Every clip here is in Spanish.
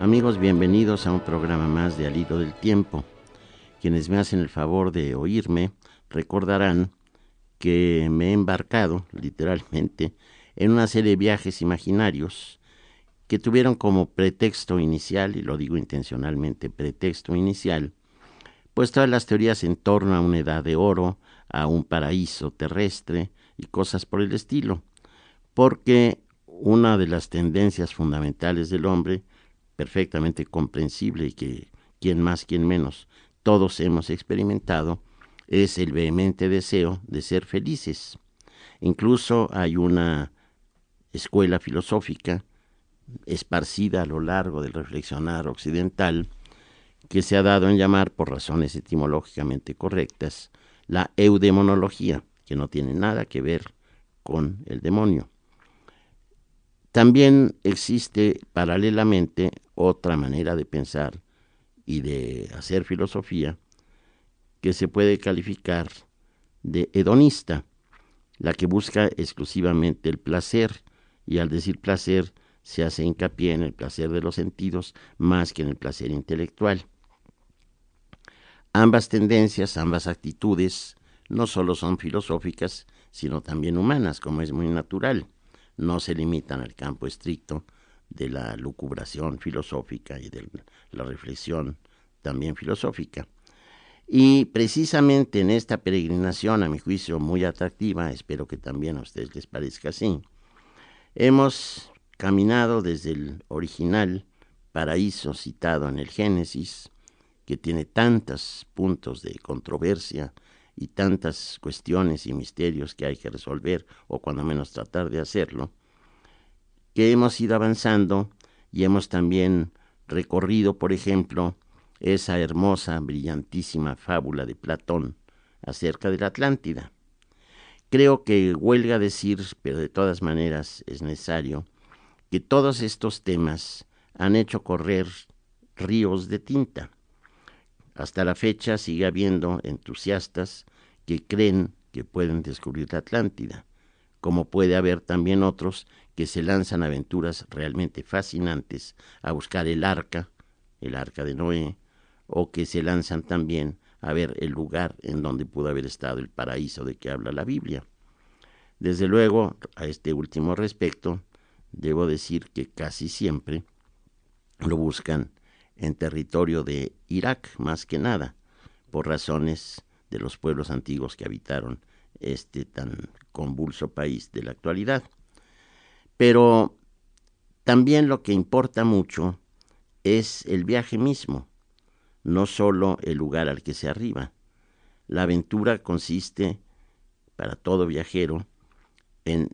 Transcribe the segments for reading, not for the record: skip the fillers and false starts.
Amigos, bienvenidos a un programa más de Al Hilo del Tiempo. Quienes me hacen el favor de oírme recordarán que me he embarcado, literalmente, en una serie de viajes imaginarios que tuvieron como pretexto inicial, y lo digo intencionalmente, pretexto inicial, pues todas las teorías en torno a una edad de oro, a un paraíso terrestre y cosas por el estilo, porque una de las tendencias fundamentales del hombre, perfectamente comprensible y que quien más, quien menos, todos hemos experimentado, es el vehemente deseo de ser felices. Incluso hay una escuela filosófica esparcida a lo largo del reflexionar occidental que se ha dado en llamar, por razones etimológicamente correctas, la eudemonología, que no tiene nada que ver con el demonio. También existe paralelamente otra manera de pensar y de hacer filosofía que se puede calificar de hedonista, la que busca exclusivamente el placer, y al decir placer se hace hincapié en el placer de los sentidos más que en el placer intelectual. Ambas tendencias, ambas actitudes, no solo son filosóficas, sino también humanas, como es muy natural. No se limitan al campo estricto de la lucubración filosófica y de la reflexión también filosófica. Y precisamente en esta peregrinación, a mi juicio muy atractiva, espero que también a ustedes les parezca así, hemos caminado desde el original paraíso citado en el Génesis, que tiene tantos puntos de controversia y tantas cuestiones y misterios que hay que resolver, o cuando menos tratar de hacerlo, que hemos ido avanzando y hemos también recorrido, por ejemplo, esa hermosa, brillantísima fábula de Platón acerca de la Atlántida. Creo que huelga decir, pero de todas maneras es necesario, que todos estos temas han hecho correr ríos de tinta. Hasta la fecha sigue habiendo entusiastas que creen que pueden descubrir la Atlántida, como puede haber también otros que se lanzan aventuras realmente fascinantes a buscar el arca de Noé, o que se lanzan también a ver el lugar en donde pudo haber estado el paraíso de que habla la Biblia. Desde luego, a este último respecto, debo decir que casi siempre lo buscan en territorio de Irak, más que nada, por razones de los pueblos antiguos que habitaron este tan convulso país de la actualidad. Pero también lo que importa mucho es el viaje mismo, no solo el lugar al que se arriba. La aventura consiste, para todo viajero, en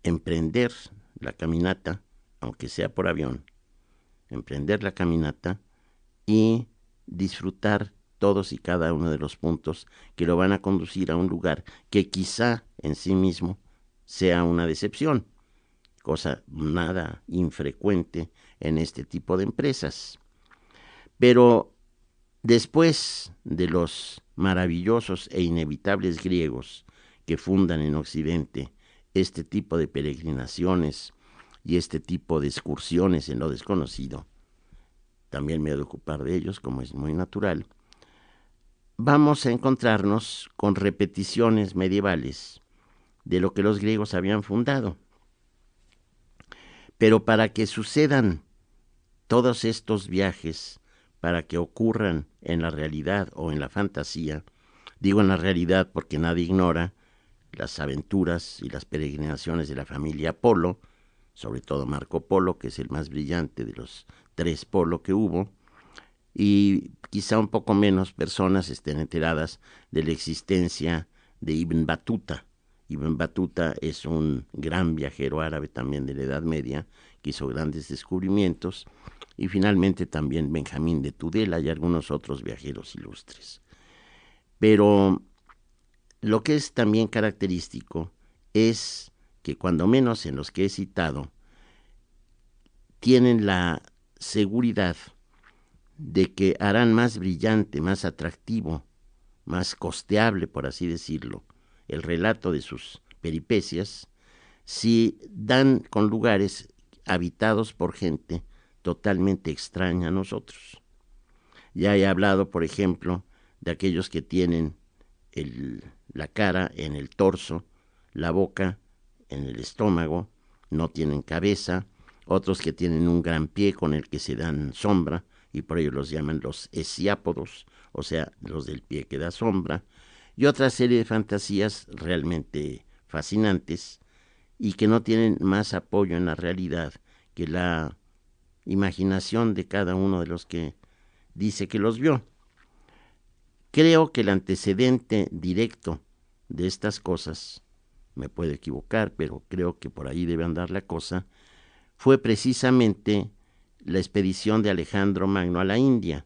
emprender la caminata, aunque sea por avión, emprender la caminata y disfrutar todos y cada uno de los puntos que lo van a conducir a un lugar que quizá en sí mismo sea una decepción, cosa nada infrecuente en este tipo de empresas. Pero después de los maravillosos e inevitables griegos que fundan en Occidente este tipo de peregrinaciones y este tipo de excursiones en lo desconocido, también me he de ocupar de ellos, como es muy natural, vamos a encontrarnos con repeticiones medievales de lo que los griegos habían fundado. Pero para que sucedan todos estos viajes, para que ocurran en la realidad o en la fantasía, digo en la realidad porque nadie ignora las aventuras y las peregrinaciones de la familia Polo, sobre todo Marco Polo, que es el más brillante de los tres Polo que hubo, y quizá un poco menos personas estén enteradas de la existencia de Ibn Battuta. Ibn Battuta es un gran viajero árabe también de la Edad Media, que hizo grandes descubrimientos, y finalmente también Benjamín de Tudela y algunos otros viajeros ilustres. Pero lo que es también característico es que cuando menos en los que he citado, tienen la seguridad de que harán más brillante, más atractivo, más costeable, por así decirlo, el relato de sus peripecias, si dan con lugares habitados por gente totalmente extraña a nosotros. Ya he hablado, por ejemplo, de aquellos que tienen la cara en el torso, la boca en el estómago, no tienen cabeza, otros que tienen un gran pie con el que se dan sombra, y por ello los llaman los esiápodos, o sea, los del pie que da sombra, y otra serie de fantasías realmente fascinantes y que no tienen más apoyo en la realidad que la imaginación de cada uno de los que dice que los vio. Creo que el antecedente directo de estas cosas, me puedo equivocar, pero creo que por ahí debe andar la cosa, fue precisamente la expedición de Alejandro Magno a la India,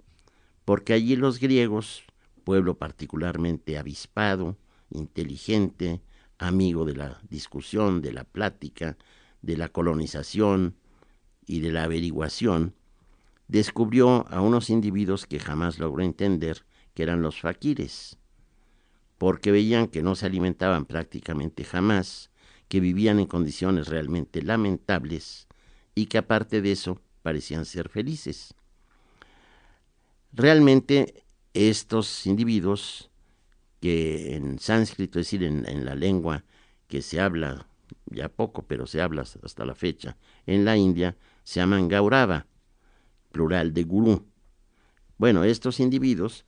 porque allí los griegos, pueblo particularmente avispado, inteligente, amigo de la discusión, de la plática, de la colonización y de la averiguación, descubrió a unos individuos que jamás logró entender, que eran los faquires, porque veían que no se alimentaban prácticamente jamás, que vivían en condiciones realmente lamentables y que aparte de eso parecían ser felices. Realmente estos individuos, que en sánscrito, es decir, en la lengua que se habla ya poco, pero se habla hasta la fecha, en la India, se llaman Gaurava, plural de gurú. Bueno, estos individuos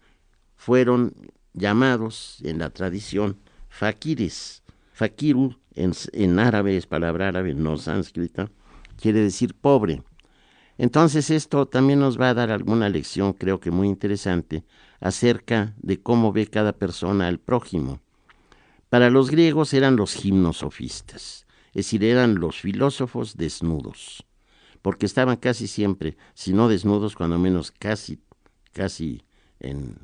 fueron llamados en la tradición fakires. Fakiru en árabe, es palabra árabe, no sánscrita, quiere decir pobre. Entonces esto también nos va a dar alguna lección, creo que muy interesante, acerca de cómo ve cada persona al prójimo. Para los griegos eran los gimnosofistas, es decir, eran los filósofos desnudos, porque estaban casi siempre, si no desnudos, cuando menos casi en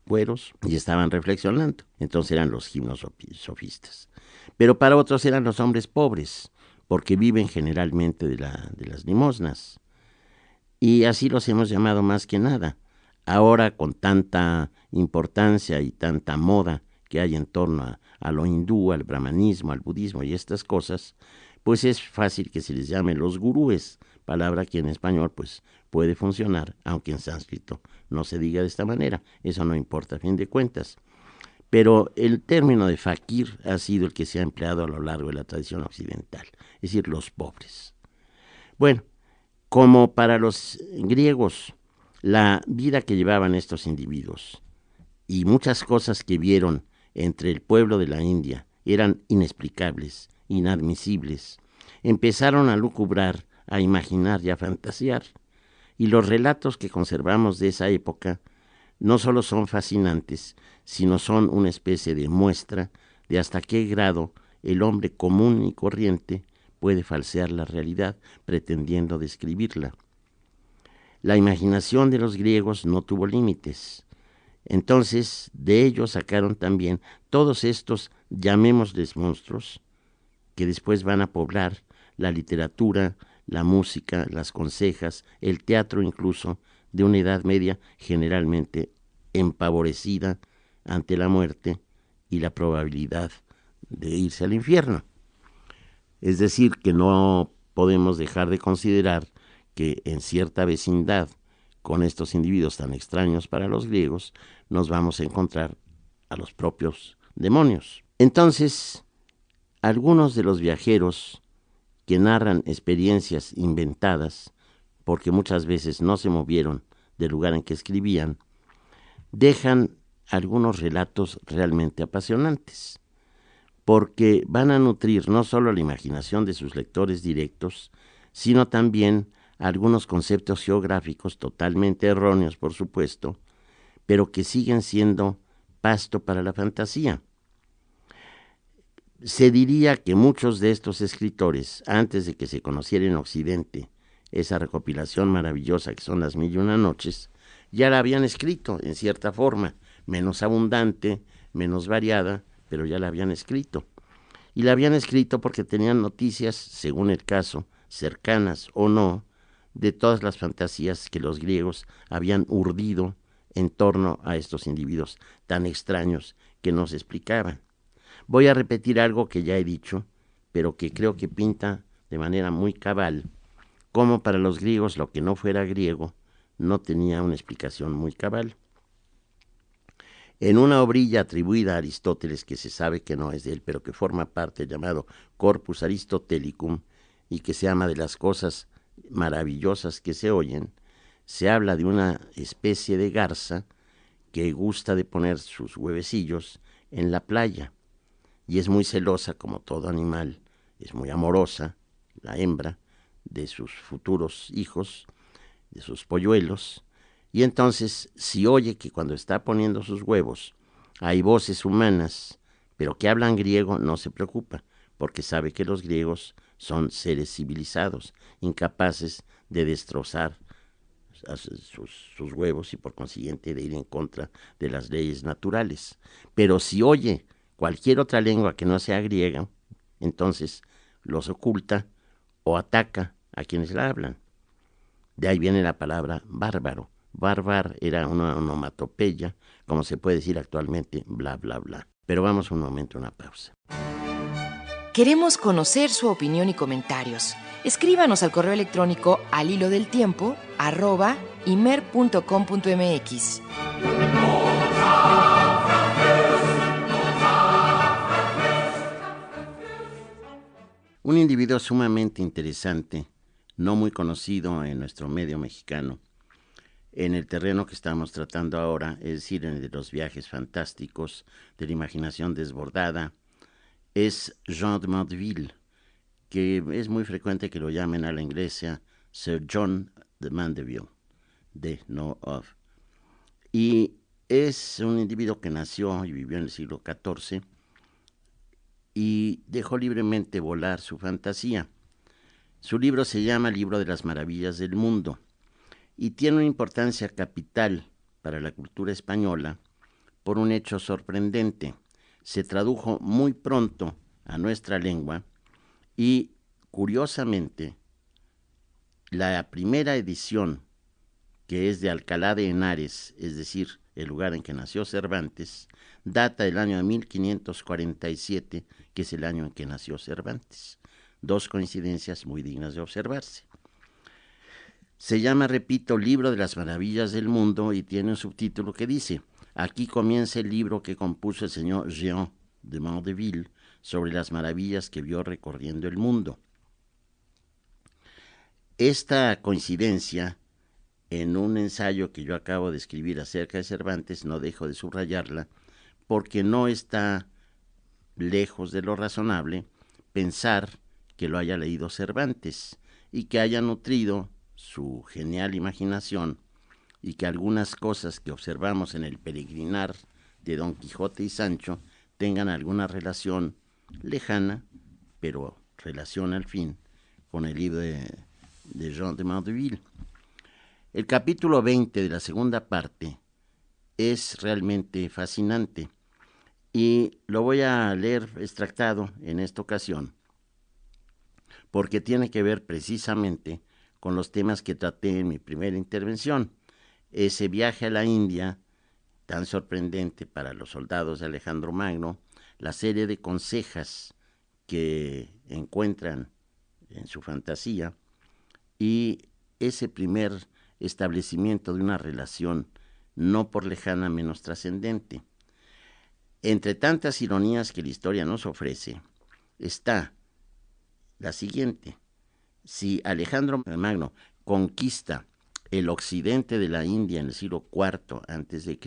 cueros, y estaban reflexionando. Entonces eran los gimnosofistas. Pero para otros eran los hombres pobres, porque viven generalmente de las limosnas. Y así los hemos llamado más que nada. Ahora, con tanta importancia y tanta moda que hay en torno a lo hindú, al brahmanismo, al budismo y estas cosas, pues es fácil que se les llame los gurúes, palabra que en español pues puede funcionar, aunque en sánscrito no se diga de esta manera, eso no importa a fin de cuentas. Pero el término de fakir ha sido el que se ha empleado a lo largo de la tradición occidental, es decir, los pobres. Bueno, como para los griegos, la vida que llevaban estos individuos y muchas cosas que vieron entre el pueblo de la India eran inexplicables, inadmisibles, empezaron a lucubrar, a imaginar y a fantasear. Y los relatos que conservamos de esa época no solo son fascinantes, sino son una especie de muestra de hasta qué grado el hombre común y corriente puede falsear la realidad pretendiendo describirla. La imaginación de los griegos no tuvo límites. Entonces, de ellos sacaron también todos estos, llamémosles monstruos, que después van a poblar la literatura, la música, las consejas, el teatro incluso, de una Edad Media generalmente empavorecida ante la muerte y la probabilidad de irse al infierno. Es decir, que no podemos dejar de considerar que en cierta vecindad con estos individuos tan extraños para los griegos, nos vamos a encontrar a los propios demonios. Entonces, algunos de los viajeros que narran experiencias inventadas, porque muchas veces no se movieron del lugar en que escribían, dejan algunos relatos realmente apasionantes, porque van a nutrir no solo la imaginación de sus lectores directos, sino también algunos conceptos geográficos totalmente erróneos, por supuesto, pero que siguen siendo pasto para la fantasía. Se diría que muchos de estos escritores, antes de que se conociera en Occidente esa recopilación maravillosa que son las 1001 noches, ya la habían escrito en cierta forma, menos abundante, menos variada, pero ya la habían escrito. Y la habían escrito porque tenían noticias, según el caso, cercanas o no, de todas las fantasías que los griegos habían urdido en torno a estos individuos tan extraños que no se explicaban. Voy a repetir algo que ya he dicho, pero que creo que pinta de manera muy cabal como para los griegos lo que no fuera griego no tenía una explicación muy cabal. En una obrilla atribuida a Aristóteles, que se sabe que no es de él, pero que forma parte del llamado Corpus Aristotelicum, y que se llama de las cosas maravillosas que se oyen, se habla de una especie de garza que gusta de poner sus huevecillos en la playa, y es muy celosa como todo animal, es muy amorosa, la hembra, de sus futuros hijos, de sus polluelos, y entonces si oye que cuando está poniendo sus huevos hay voces humanas, pero que hablan griego, no se preocupa, porque sabe que los griegos son seres civilizados, incapaces de destrozar sus huevos y por consiguiente de ir en contra de las leyes naturales. Pero si oye cualquier otra lengua que no sea griega, entonces los oculta o ataca a quienes la hablan. De ahí viene la palabra bárbaro. Bárbaro era una onomatopeya, como se puede decir actualmente, bla, bla, bla. Pero vamos un momento a una pausa. Queremos conocer su opinión y comentarios. Escríbanos al correo electrónico alhilodeltiempo@imer.com.mx. Un individuo sumamente interesante, no muy conocido en nuestro medio mexicano, en el terreno que estamos tratando ahora, es decir, en el de los viajes fantásticos, de la imaginación desbordada, es Jean de Mandeville, que es muy frecuente que lo llamen a la inglesa Sir John de Mandeville, de no of. Y es un individuo que nació y vivió en el siglo XIV y dejó libremente volar su fantasía. Su libro se llama Libro de las Maravillas del Mundo y tiene una importancia capital para la cultura española por un hecho sorprendente. Se tradujo muy pronto a nuestra lengua y, curiosamente, la primera edición, que es de Alcalá de Henares, es decir, el lugar en que nació Cervantes, data del año de 1547, que es el año en que nació Cervantes. Dos coincidencias muy dignas de observarse. Se llama, repito, Libro de las Maravillas del Mundo y tiene un subtítulo que dice: aquí comienza el libro que compuso el señor Jean de Mandeville sobre las maravillas que vio recorriendo el mundo. Esta coincidencia, en un ensayo que yo acabo de escribir acerca de Cervantes, no dejo de subrayarla, porque no está lejos de lo razonable pensar que lo haya leído Cervantes y que haya nutrido su genial imaginación y que algunas cosas que observamos en el peregrinar de Don Quijote y Sancho tengan alguna relación lejana, pero relación al fin, con el libro de Jean de Mandeville. El capítulo 20 de la segunda parte es realmente fascinante y lo voy a leer extractado en esta ocasión porque tiene que ver precisamente con los temas que traté en mi primera intervención. Ese viaje a la India, tan sorprendente para los soldados de Alejandro Magno, la serie de consejas que encuentran en su fantasía y ese primer establecimiento de una relación no por lejana menos trascendente. Entre tantas ironías que la historia nos ofrece, está la siguiente. Si Alejandro Magno conquista el occidente de la India en el siglo IV a.C.,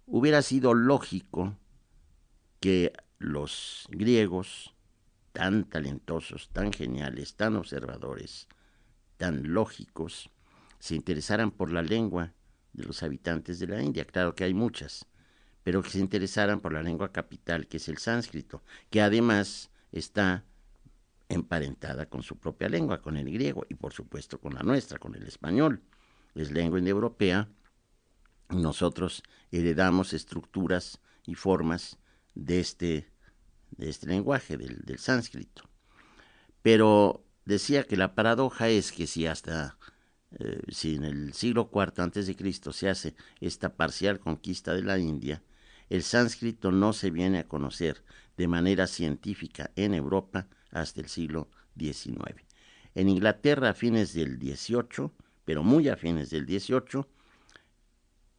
hubiera sido lógico que los griegos, tan talentosos, tan geniales, tan observadores, tan lógicos, se interesaran por la lengua de los habitantes de la India. Claro que hay muchas, pero que se interesaran por la lengua capital, que es el sánscrito, que además está emparentada con su propia lengua, con el griego, y por supuesto con la nuestra, con el español. Es lengua indoeuropea. Nosotros heredamos estructuras y formas de este lenguaje, del sánscrito. Pero decía que la paradoja es que si en el siglo IV a.C. se hace esta parcial conquista de la India, el sánscrito no se viene a conocer de manera científica en Europa hasta el siglo XIX. En Inglaterra a fines del 18, pero muy a fines del 18,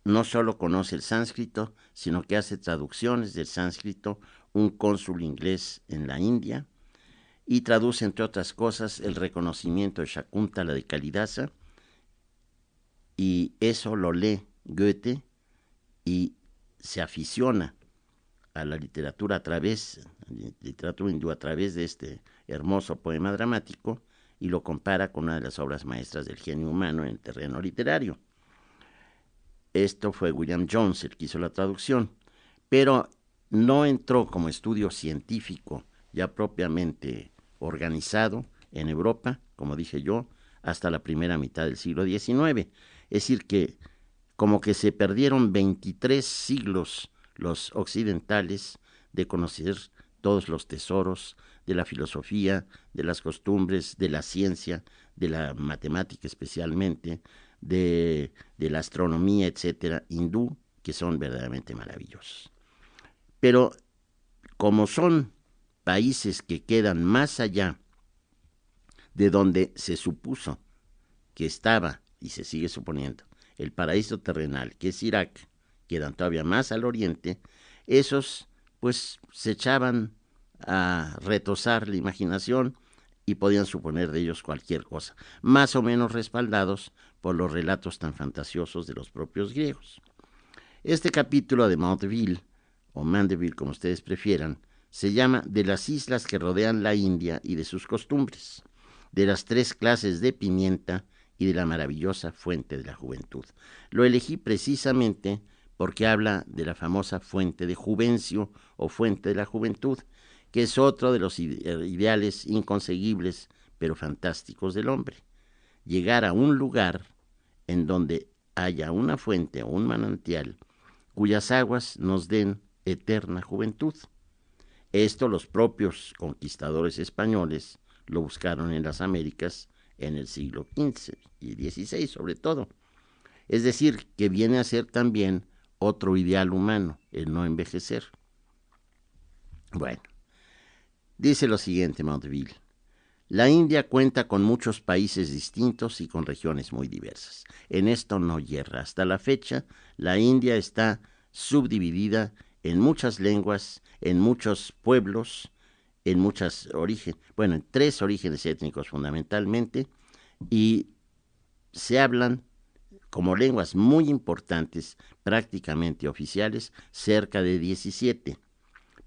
no solo conoce el sánscrito, sino que hace traducciones del sánscrito un cónsul inglés en la India y traduce, entre otras cosas, el reconocimiento de Shakuntala de Kalidasa, y eso lo lee Goethe y se aficiona a la literatura hindú a través de este hermoso poema dramático y lo compara con una de las obras maestras del genio humano en el terreno literario. Esto fue William Jones el que hizo la traducción, pero no entró como estudio científico ya propiamente organizado en Europa, como dije yo, hasta la primera mitad del siglo XIX. Es decir, que como que se perdieron 23 siglos los occidentales de conocer todos los tesoros de la filosofía, de las costumbres, de la ciencia, de la matemática especialmente, de la astronomía, etcétera, hindú, que son verdaderamente maravillosos. Pero como son países que quedan más allá de donde se supuso que estaba, y se sigue suponiendo, el paraíso terrenal, que es Irak, quedan todavía más al oriente, esos pues se echaban a retosar la imaginación y podían suponer de ellos cualquier cosa, más o menos respaldados por los relatos tan fantasiosos de los propios griegos. Este capítulo de Mandeville, o Mandeville como ustedes prefieran, se llama De las islas que rodean la India y de sus costumbres, de las 3 clases de pimienta y de la maravillosa fuente de la juventud. Lo elegí precisamente porque habla de la famosa fuente de Juvencio o fuente de la juventud, que es otro de los ideales inconseguibles pero fantásticos del hombre. Llegar a un lugar en donde haya una fuente o un manantial cuyas aguas nos den eterna juventud. Esto los propios conquistadores españoles lo buscaron en las Américas en el siglo XV y XVI sobre todo. Es decir, que viene a ser también otro ideal humano, el no envejecer. Bueno, dice lo siguiente Mandeville: la India cuenta con muchos países distintos y con regiones muy diversas. En esto no yerra. Hasta la fecha, la India está subdividida en muchas lenguas, en muchos pueblos, en muchas orígenes, en 3 orígenes étnicos fundamentalmente, y se hablan como lenguas muy importantes, prácticamente oficiales, cerca de 17,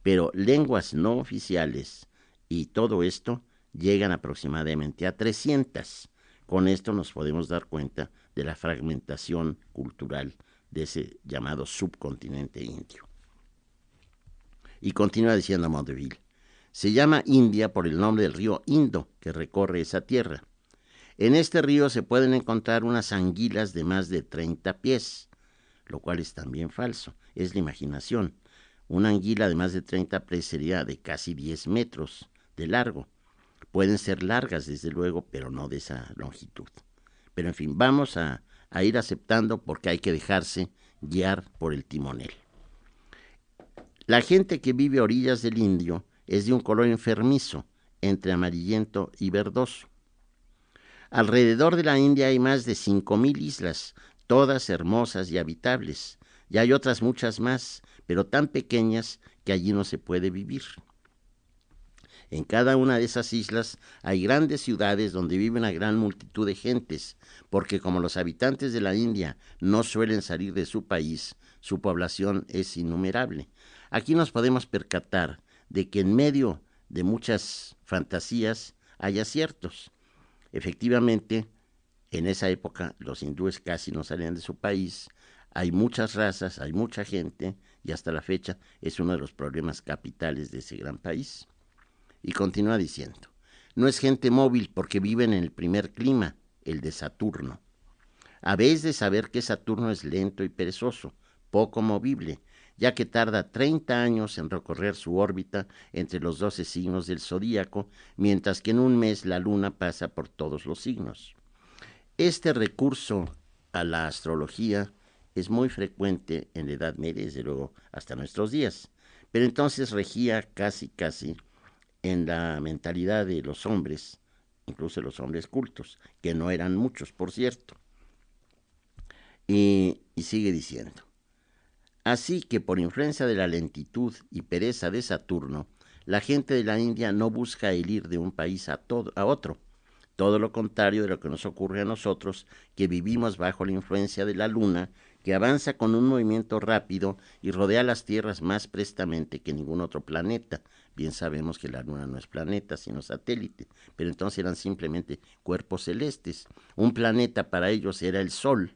pero lenguas no oficiales y todo esto llegan aproximadamente a 300. Con esto nos podemos dar cuenta de la fragmentación cultural de ese llamado subcontinente indio. Y continúa diciendo Mandeville: se llama India por el nombre del río Indo que recorre esa tierra. En este río se pueden encontrar unas anguilas de más de 30 pies, lo cual es también falso, es la imaginación. Una anguila de más de 30 pies sería de casi 10 metros de largo. Pueden ser largas, desde luego, pero no de esa longitud. Pero en fin, vamos a ir aceptando porque hay que dejarse guiar por el timonel. La gente que vive a orillas del Indio es de un color enfermizo, entre amarillento y verdoso. Alrededor de la India hay más de 5,000 islas, todas hermosas y habitables, y hay otras muchas más, pero tan pequeñas que allí no se puede vivir. En cada una de esas islas hay grandes ciudades donde vive una gran multitud de gentes, porque como los habitantes de la India no suelen salir de su país, su población es innumerable. Aquí nos podemos percatar de que en medio de muchas fantasías hay aciertos. Efectivamente, en esa época los hindúes casi no salían de su país, hay muchas razas, hay mucha gente, y hasta la fecha es uno de los problemas capitales de ese gran país. Y continúa diciendo: no es gente móvil porque viven en el primer clima, el de Saturno. Habéis de saber que Saturno es lento y perezoso, poco movible, ya que tarda 30 años en recorrer su órbita entre los 12 signos del zodíaco, mientras que en un mes la luna pasa por todos los signos. Este recurso a la astrología es muy frecuente en la Edad Media, desde luego hasta nuestros días, pero entonces regía casi en la mentalidad de los hombres incluso los hombres cultos, que no eran muchos, por cierto. Y sigue diciendo, así que por influencia de la lentitud y pereza de Saturno, la gente de la India no busca el ir de un país a otro. Todo lo contrario de lo que nos ocurre a nosotros, que vivimos bajo la influencia de la Luna, que avanza con un movimiento rápido y rodea las tierras más prestamente que ningún otro planeta. Bien sabemos que la Luna no es planeta, sino satélite, pero entonces eran simplemente cuerpos celestes. Un planeta para ellos era el Sol,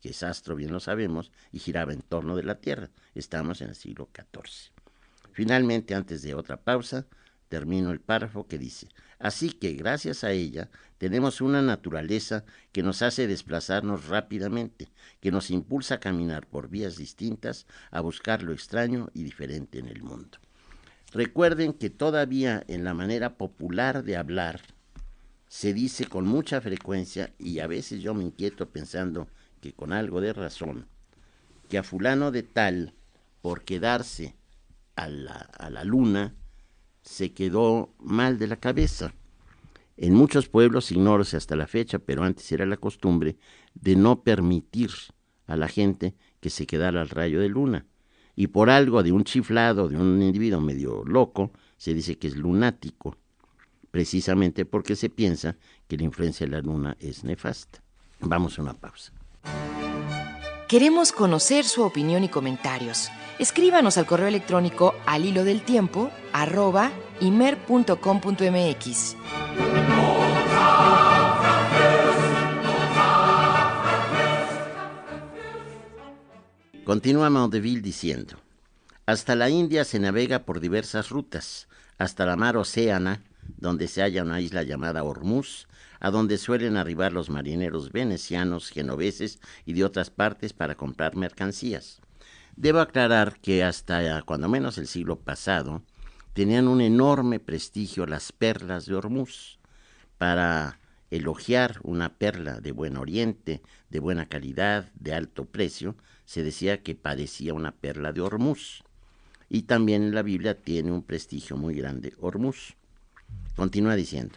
que es astro, bien lo sabemos, y giraba en torno de la Tierra. Estamos en el siglo XIV. Finalmente, antes de otra pausa, termino el párrafo que dice, así que gracias a ella tenemos una naturaleza que nos hace desplazarnos rápidamente, que nos impulsa a caminar por vías distintas, a buscar lo extraño y diferente en el mundo. Recuerden que todavía en la manera popular de hablar se dice con mucha frecuencia, y a veces yo me inquieto pensando que con algo de razón, que a fulano de tal, por quedarse a la luna, se quedó mal de la cabeza. En muchos pueblos, ignórese hasta la fecha, pero antes era la costumbre de no permitir a la gente que se quedara al rayo de luna. Y por algo de un chiflado, de un individuo medio loco, se dice que es lunático, precisamente porque se piensa que la influencia de la luna es nefasta. Vamos a una pausa. Queremos conocer su opinión y comentarios. Escríbanos al correo electrónico alhilodeltiempo@imer.com.mx. Continúa Mandeville diciendo, hasta la India se navega por diversas rutas, hasta la mar Océana, donde se halla una isla llamada Hormuz, a donde suelen arribar los marineros venecianos, genoveses y de otras partes para comprar mercancías. Debo aclarar que hasta cuando menos el siglo pasado tenían un enorme prestigio las perlas de Hormuz. Para elogiar una perla de buen oriente, de buena calidad, de alto precio, se decía que parecía una perla de Hormuz. Y también en la Biblia tiene un prestigio muy grande Hormuz. Continúa diciendo,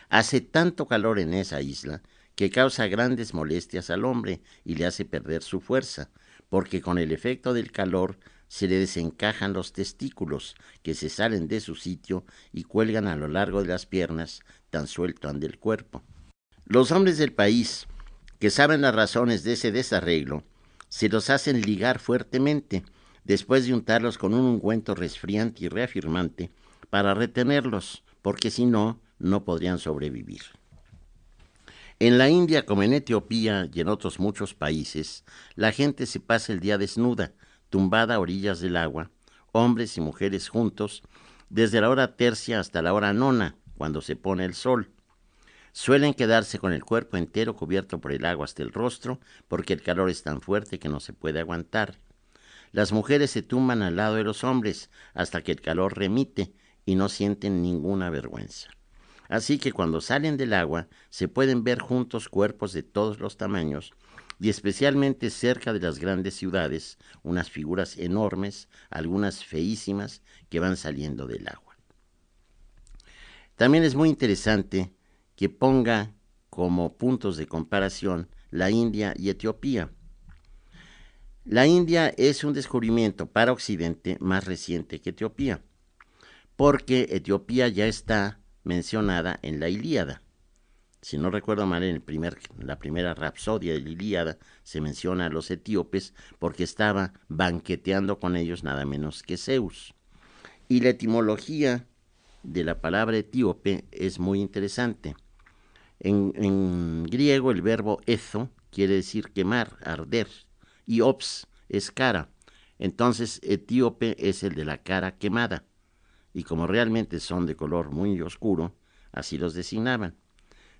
hace tanto calor en esa isla que causa grandes molestias al hombre y le hace perder su fuerza, porque con el efecto del calor se le desencajan los testículos, que se salen de su sitio y cuelgan a lo largo de las piernas, tan suelto anda el cuerpo. Los hombres del país, que saben las razones de ese desarreglo, se los hacen ligar fuertemente, después de untarlos con un ungüento resfriante y reafirmante, para retenerlos, porque si no, no podrían sobrevivir. En la India, como en Etiopía y en otros muchos países, la gente se pasa el día desnuda, tumbada a orillas del agua, hombres y mujeres juntos, desde la hora tercia hasta la hora nona, cuando se pone el sol. Suelen quedarse con el cuerpo entero cubierto por el agua hasta el rostro, porque el calor es tan fuerte que no se puede aguantar. Las mujeres se tumban al lado de los hombres hasta que el calor remite y no sienten ninguna vergüenza. Así que cuando salen del agua se pueden ver juntos cuerpos de todos los tamaños y especialmente cerca de las grandes ciudades, unas figuras enormes, algunas feísimas, que van saliendo del agua. También es muy interesante que ponga como puntos de comparación la India y Etiopía. La India es un descubrimiento para Occidente más reciente que Etiopía, porque Etiopía ya está mencionada en la Ilíada. Si no recuerdo mal, en la primera rapsodia de la Ilíada se menciona a los etíopes porque estaba banqueteando con ellos nada menos que Zeus. Y la etimología de la palabra etíope es muy interesante. En griego el verbo ezo quiere decir quemar, arder, y ops es cara. Entonces etíope es el de la cara quemada. Y como realmente son de color muy oscuro, así los designaban.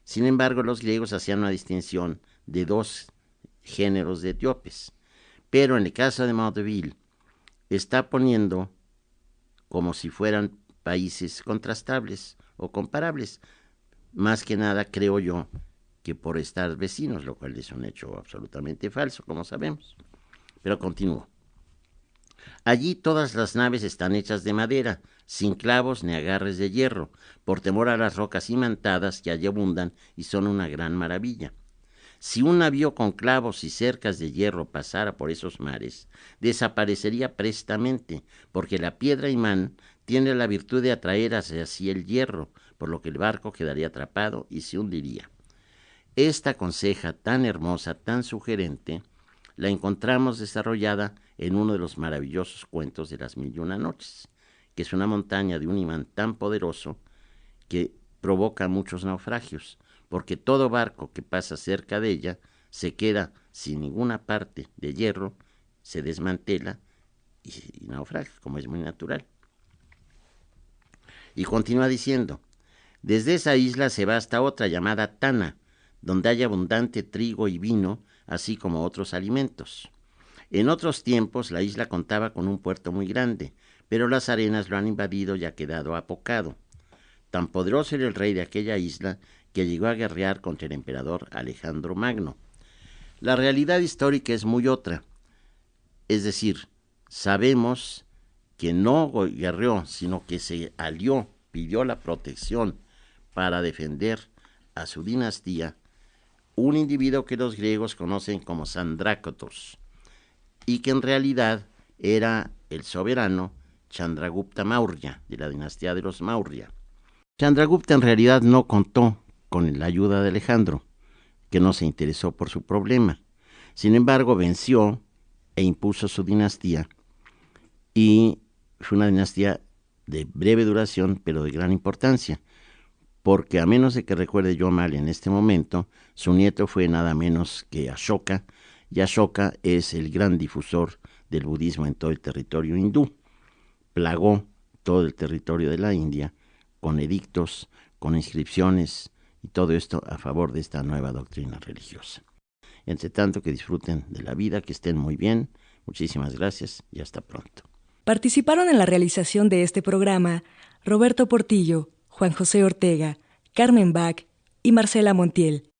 Sin embargo, los griegos hacían una distinción de dos géneros de etíopes. Pero en el caso de Mandeville, está poniendo como si fueran países contrastables o comparables. Más que nada, creo yo, que por estar vecinos, lo cual es un hecho absolutamente falso, como sabemos. Pero continúo. Allí todas las naves están hechas de madera, sin clavos ni agarres de hierro, por temor a las rocas imantadas que allí abundan y son una gran maravilla. Si un navío con clavos y cercas de hierro pasara por esos mares, desaparecería prestamente, porque la piedra imán tiene la virtud de atraer hacia sí el hierro, por lo que el barco quedaría atrapado y se hundiría. Esta conseja tan hermosa, tan sugerente, la encontramos desarrollada en uno de los maravillosos cuentos de las 1001 noches, que es una montaña de un imán tan poderoso que provoca muchos naufragios, porque todo barco que pasa cerca de ella se queda sin ninguna parte de hierro, se desmantela y naufraga, como es muy natural. Y continúa diciendo, desde esa isla se va hasta otra llamada Tana, donde hay abundante trigo y vino, así como otros alimentos. En otros tiempos la isla contaba con un puerto muy grande, pero las arenas lo han invadido y ha quedado apocado. Tan poderoso era el rey de aquella isla que llegó a guerrear contra el emperador Alejandro Magno. La realidad histórica es muy otra. Es decir, sabemos que no guerreó, sino que se alió, pidió la protección para defender a su dinastía, un individuo que los griegos conocen como Sandrácotos, y que en realidad era el soberano Chandragupta Maurya, de la dinastía de los Maurya. Chandragupta en realidad no contó con la ayuda de Alejandro, que no se interesó por su problema. Sin embargo, venció e impuso su dinastía, y fue una dinastía de breve duración, pero de gran importancia, porque a menos de que recuerde yo mal en este momento, su nieto fue nada menos que Ashoka, y Ashoka es el gran difusor del budismo en todo el territorio hindú. Plagó todo el territorio de la India con edictos, con inscripciones y todo esto a favor de esta nueva doctrina religiosa. Entre tanto, que disfruten de la vida, que estén muy bien. Muchísimas gracias y hasta pronto. Participaron en la realización de este programa Roberto Portillo, Juan José Ortega, Carmen Bach y Marcela Montiel.